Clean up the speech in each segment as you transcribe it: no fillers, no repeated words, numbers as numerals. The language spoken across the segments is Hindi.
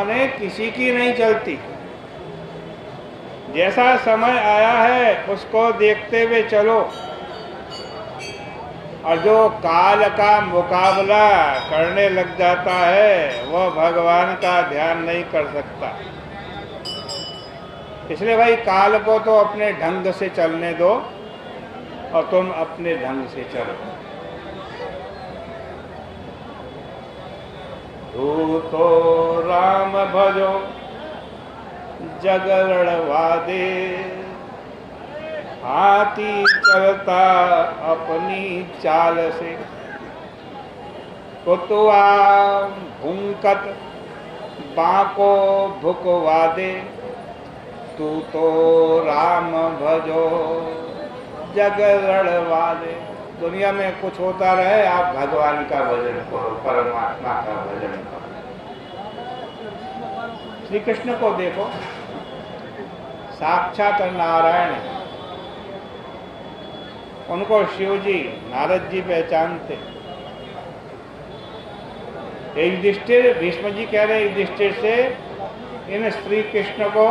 ने किसी की नहीं चलती। जैसा समय आया है उसको देखते हुए चलो, और जो काल का मुकाबला करने लग जाता है वह भगवान का ध्यान नहीं कर सकता। इसलिए भाई काल को तो अपने ढंग से चलने दो और तुम अपने ढंग से चलो। तू तो राम भजो जग लड़वा दे, हाथी चलता अपनी चाल से, कुतुआ भूंकत बाको भुकवा दे, तू तो राम भजो जग लड़वा दे। दुनिया में कुछ होता रहे, आप भगवान का भजन करो, परमात्मा का भजन करो। श्री कृष्ण को देखो, साक्षात नारायण, उनको शिव जी नारद जी पहचानते। युधिष्ठिर, भीष्म जी कह रहे युधिष्ठिर से, इन श्री कृष्ण को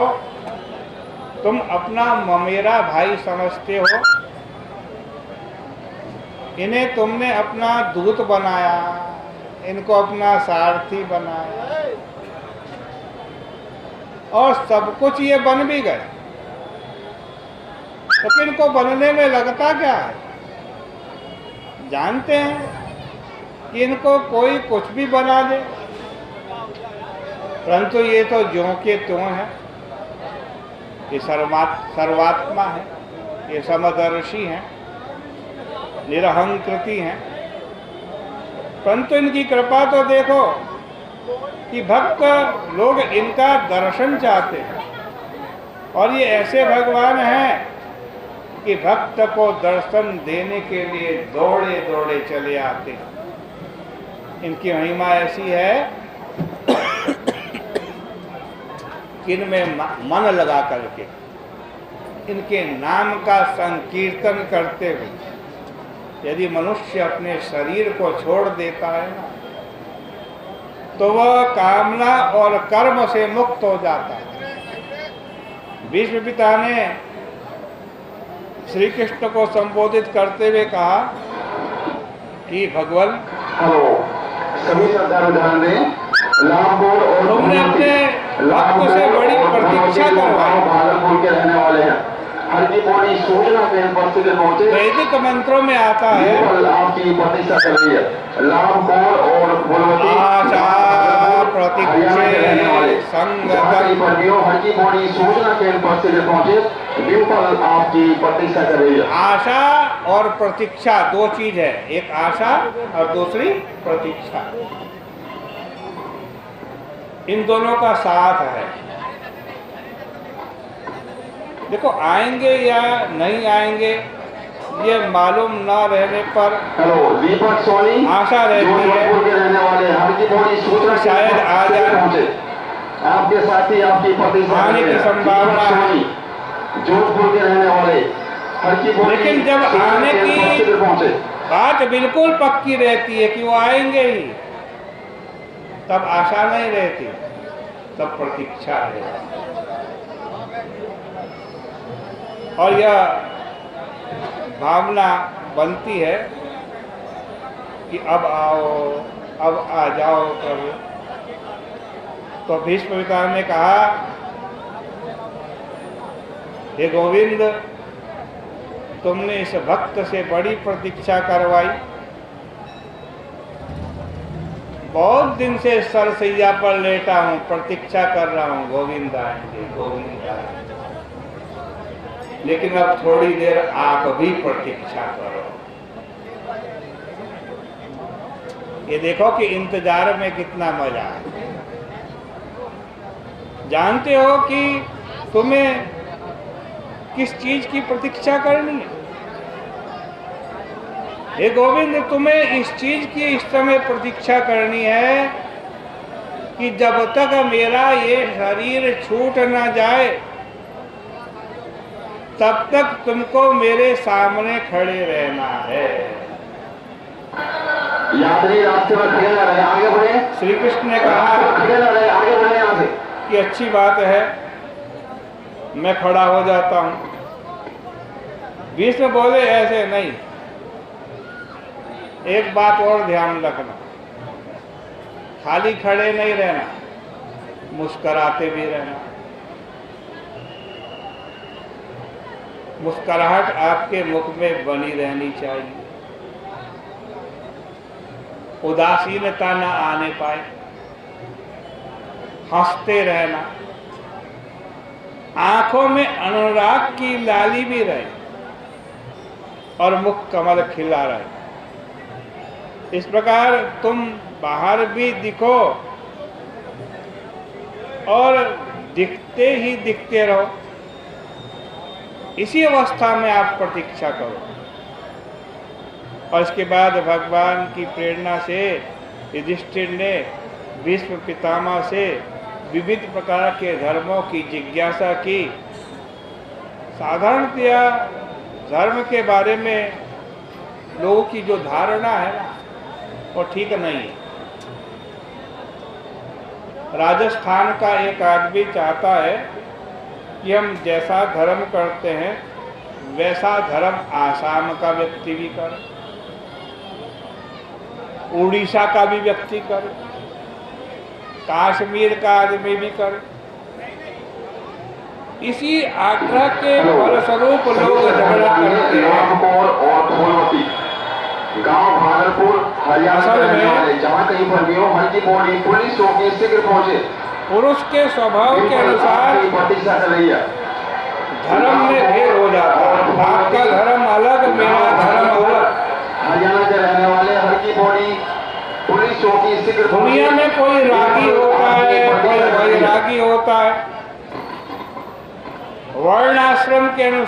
तुम अपना ममेरा भाई समझते हो, इन्हें तुमने अपना दूत बनाया, इनको अपना सारथी बनाया, और सब कुछ ये बन भी गए, तो इनको बनने में लगता क्या है? जानते हैं कि इनको कोई कुछ भी बना दे, परंतु ये तो ज्यों के त्यों है। ये सर्वात्मा है, ये समदर्शी हैं, निरहंकृति हैं। परंतु इनकी कृपा तो देखो कि भक्त लोग इनका दर्शन चाहते हैं, और ये ऐसे भगवान हैं कि भक्त को दर्शन देने के लिए दौड़े दौड़े चले आते हैं। इनकी महिमा ऐसी है कि इनमें मन लगा करके इनके नाम का संकीर्तन करते हुए यदि मनुष्य अपने शरीर को छोड़ देता है ना, तो वह कामना और कर्म से मुक्त हो जाता है। भीष्म पिता ने श्री कृष्ण को संबोधित करते हुए कहा कि भगवान, सभी श्रद्धालु ध्यान दें, तुमने अपने भक्त से बड़ी प्रतीक्षा करवाई। भागलपुर के रहने वाले हैं, हर की बड़ी सूचना के उपस्थित पहुंचे। वैदिक मंत्रों में आता है, आपकी प्रतीक्षा कर रही है, लाभपुर और फूलवती आशा प्रतीक्षे संगतम। हर की बड़ी सूचना के उपस्थित पहुंचे, विपल आपकी प्रतीक्षा कर रही है। आशा और प्रतीक्षा दो चीज है, एक आशा और दूसरी प्रतीक्षा। इन दोनों का साथ है। देखो, आएंगे या नहीं आएंगे ये मालूम न रहने पर दीपक सोनी आशा रहती है शायद आ जाए, आपके साथी आपकी प्रतीक्षा आने की संभावना है। जोधपुर के रहने वाले, लेकिन जब आने की बात बिल्कुल पक्की रहती है कि वो आएंगे ही, तब आशा नहीं रहती, तब प्रतीक्षा रहती। और यह भावना बनती है कि अब आओ, अब आ जाओ प्रभु। तो भीष्म पिता ने कहा, हे गोविंद, तुमने इस भक्त से बड़ी प्रतीक्षा करवाई। बहुत दिन से सरसैया पर लेटा हूं, प्रतीक्षा कर रहा हूं, गोविंद आएंगे, गोविंद आएंगे। लेकिन अब थोड़ी देर आप भी प्रतीक्षा करो। ये देखो कि इंतजार में कितना मजा है। जानते हो कि तुम्हें किस चीज की प्रतीक्षा करनी है? हे गोविंद, तुम्हें इस चीज की इस समय प्रतीक्षा करनी है कि जब तक मेरा ये शरीर छूट ना जाए, तब तक तुमको मेरे सामने खड़े रहना है। यात्री रास्ते में खड़े न रहे, आगे बढ़े। श्री कृष्ण ने कहा, खड़े न रहे, आगे बढ़े यहाँ से। कि अच्छी बात है, मैं खड़ा हो जाता हूँ। भीष्म बोले ऐसे नहीं, एक बात और ध्यान रखना, खाली खड़े नहीं रहना, मुस्कुराते भी रहना। मुस्कुराहट आपके मुख में बनी रहनी चाहिए, उदासीनता ना आने पाए, हंसते रहना, आंखों में अनुराग की लाली भी रहे और मुख कमल खिला रहे। इस प्रकार तुम बाहर भी दिखो और दिखते ही दिखते रहो। इसी अवस्था में आप प्रतीक्षा करो। और इसके बाद भगवान की प्रेरणा से युधिष्ठिर ने भीष्म पितामह से विविध प्रकार के धर्मों की जिज्ञासा की। साधारणतया धर्म के बारे में लोगों की जो धारणा है ना, वो ठीक नहीं है। राजस्थान का एक आदमी चाहता है कि हम जैसा धर्म करते हैं वैसा धर्म आसाम का व्यक्ति भी करे, उड़ीसा का भी व्यक्ति करे, कश्मीर का आदमी भी करे। इसी आग्रह के फलस्वरूप लोग झगड़ा करते हैं। गांव भागलपुर हरियाणा में जहां कहीं पर भी हो, हल्की बॉडी पुलिस चौकी शीघ्र पहुंचे। पुरुष के स्वभाव के अनुसार प्रतीक्षा कर रही है। धर्म में भेद हो जाता है, आपका धर्म अलग, मेरा धर्म अलग। हरियाणा के रहने वाले हल्की बॉडी पुलिस चौकी शीघ्र। दुनिया में कोई रागी होता है, कोई वैरागी होता है, वर्ण आश्रम के अनुसार